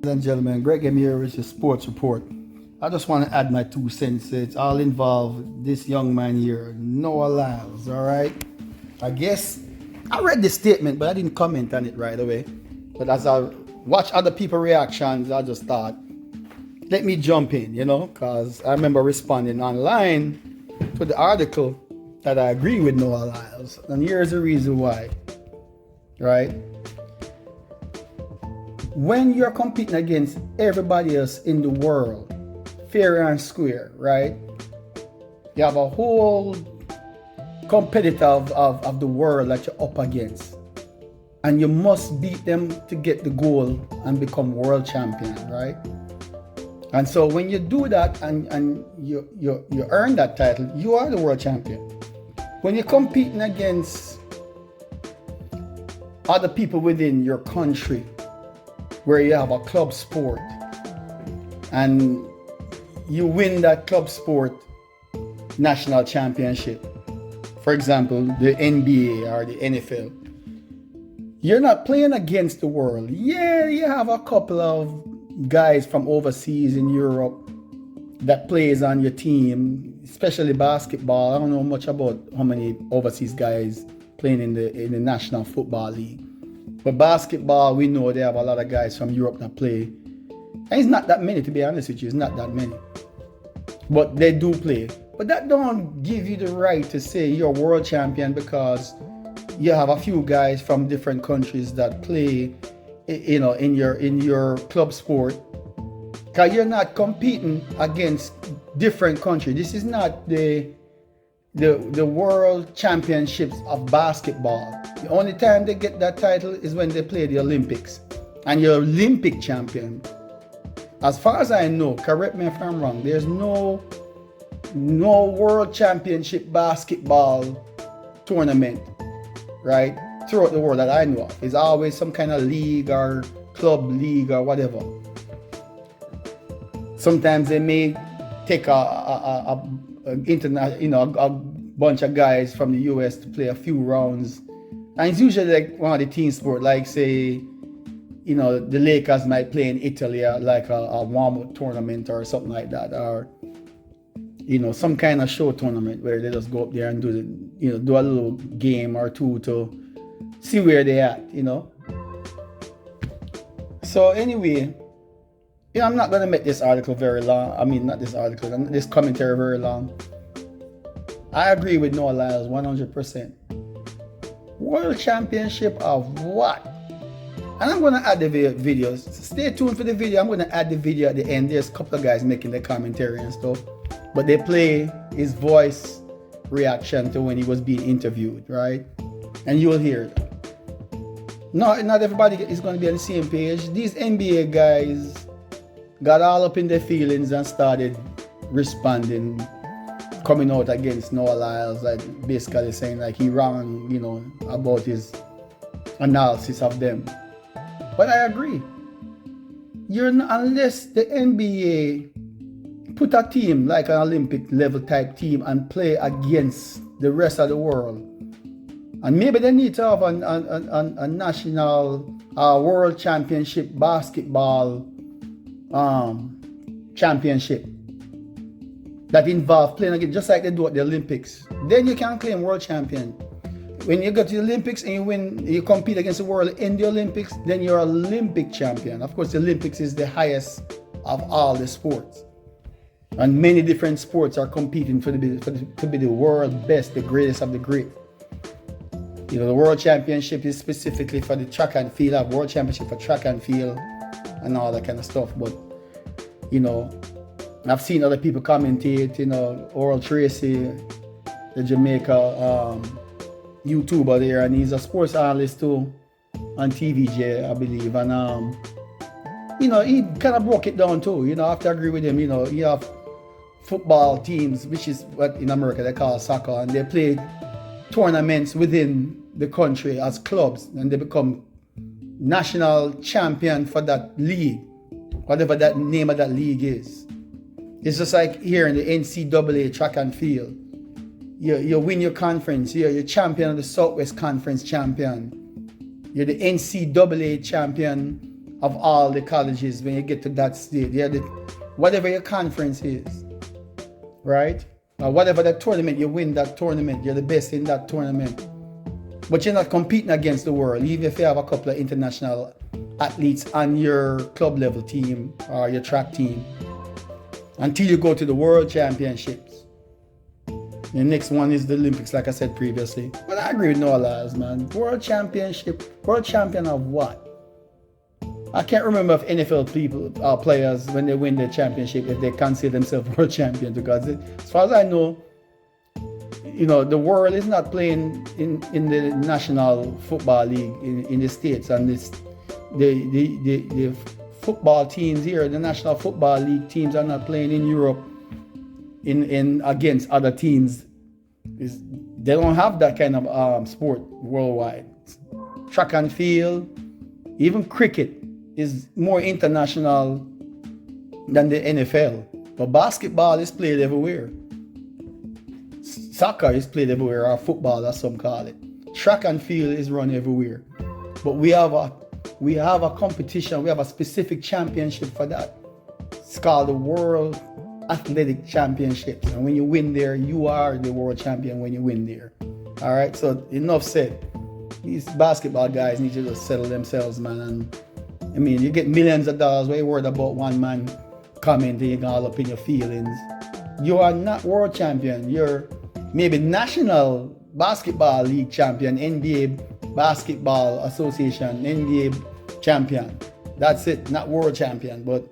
and gentlemen, Greg M here with your sports report. I just want to add my 2 cents. It's all involved this young man here, Noah Lyles, all right? I guess I read the statement, but I didn't comment on it right away. But as I watch other people's reactions, I just thought, let me jump in, because I remember responding online to the article that I agree with Noah Lyles. And here's the reason why, right? When you're competing against everybody else in the world, fair and square, right? You have a whole competitor of the world that you're up against. And you must beat them to get the goal and become world champion, right? And so when you do that and you earn that title, you are the world champion. When you're competing against other people within your country, where you have a club sport and you win that club sport national championship, for example, the NBA or the NFL, you're not playing against the world. Yeah, you have a couple of guys from overseas in Europe that plays on your team, especially basketball. I don't know much about how many overseas guys playing in the National Football League. But basketball, we know they have a lot of guys from Europe that play. And it's not that many, to be honest with you. It's not that many. But they do play. But that don't give you the right to say you're world champion because you have a few guys from different countries that play, in your club sport. Because you're not competing against different countries. This is not the world championships of basketball. The only time they get that title is when they play the Olympics. And you're Olympic champion. As far as I know, correct me if I'm wrong, there's no world championship basketball tournament, right, throughout the world that I know of. It's always some kind of league or club league or whatever. Sometimes they may take a bunch of guys from the US to play a few rounds. And it's usually like one of the team sport, like say, the Lakers might play in Italy like a warm-up tournament or something like that, or some kind of show tournament where they just go up there and do a little game or two to see where they at, So anyway, I'm not gonna make this article very long. I mean, not this article, this commentary very long. I agree with Noah Lyles 100%. World championship of what? And I'm going to add the videos. Stay tuned for the video. I'm going to add the video at the end. There's a couple of guys making the commentary and stuff. But they play his voice reaction to when he was being interviewed, right? And you'll hear it. Not everybody is going to be on the same page. These NBA guys got all up in their feelings and started responding, coming out against Noah Lyles, like basically saying like he wrong, about his analysis of them. But I agree. Unless the NBA put a team like an Olympic level type team and play against the rest of the world, and maybe they need to have a national world championship basketball championship that involve playing again, just like they do at the Olympics. Then you can claim world champion. When you go to the Olympics and you compete against the world in the Olympics, then you're Olympic champion. Of course, the Olympics is the highest of all the sports. And many different sports are competing to be the world best, the greatest of the great. The world championship is specifically for the track and field, have world championship for track and field and all that kind of stuff. But, I've seen other people commentate, Oral Tracy, the Jamaica YouTuber there, and he's a sports analyst too on TVJ, I believe. And, he kind of broke it down too. I have to agree with him. You have football teams, which is what in America they call soccer, and they play tournaments within the country as clubs, and they become national champion for that league, whatever that name of that league is. It's just like here in the NCAA track and field. You win your conference. You're champion of the Southwest Conference champion. You're the NCAA champion of all the colleges when you get to that stage. Yeah, whatever your conference is, right? Or whatever the tournament, you win that tournament. You're the best in that tournament. But you're not competing against the world, even if you have a couple of international athletes on your club level team or your track team, until you go to the World Championships. The next one is the Olympics, like I said previously. But I agree with Noah Lyles, man. World Championship, world champion of what? I can't remember if NFL players, when they win the championship, if they consider themselves world champion, because as far as I know, the world is not playing in the National Football League in the States, and the football teams here, the National Football League teams, are not playing in Europe in against other teams. They don't have that kind of sport worldwide. Track and field, even cricket is more international than the NFL. But basketball is played everywhere. Soccer is played everywhere, or football as some call it. Track and field is run everywhere. But we have a competition, we have a specific championship for that. It's called the World Athletic Championships. And when you win there, you are the world champion when you win there. All right, so enough said. These basketball guys need to just settle themselves, man. And I mean, you get millions of dollars. Why you worried about one man commenting all up in your feelings? You are not world champion. You're maybe National Basketball League champion, NBA Basketball Association, NBA champion. That's it, not world champion. But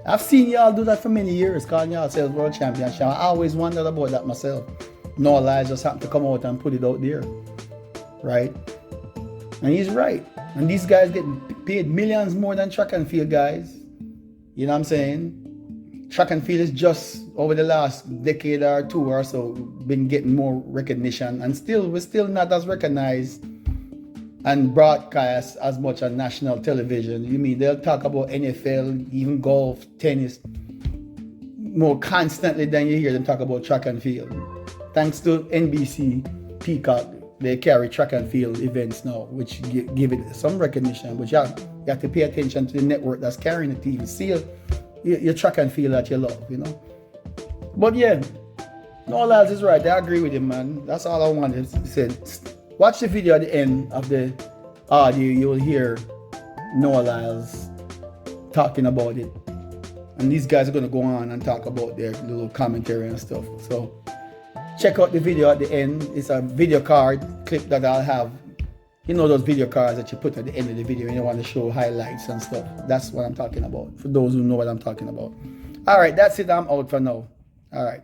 I've seen y'all do that for many years, calling yourselves world champion. I always wondered about that myself. Noah Lyles just happened to come out and put it out there, right? And he's right. And these guys get paid millions more than track and field guys. You know what I'm saying? Track and field is just over the last decade or two or so been getting more recognition, and we're still not as recognized and broadcast as much on national television. You mean they'll talk about NFL, even golf, tennis more constantly than you hear them talk about track and field. Thanks to NBC, Peacock, they carry track and field events now, which give it some recognition. But you have to pay attention to the network that's carrying it to even see your track and field that you love, But yeah, Noah Lyles is right. I agree with him, man. That's all I wanted to say. Watch the video at the end of the audio. You'll hear Noah Lyles talking about it. And these guys are going to go on and talk about their little commentary and stuff. So check out the video at the end. It's a video card clip that I'll have. Those video cards that you put at the end of the video and you want to show highlights and stuff. That's what I'm talking about, for those who know what I'm talking about. All right, that's it. I'm out for now. All right.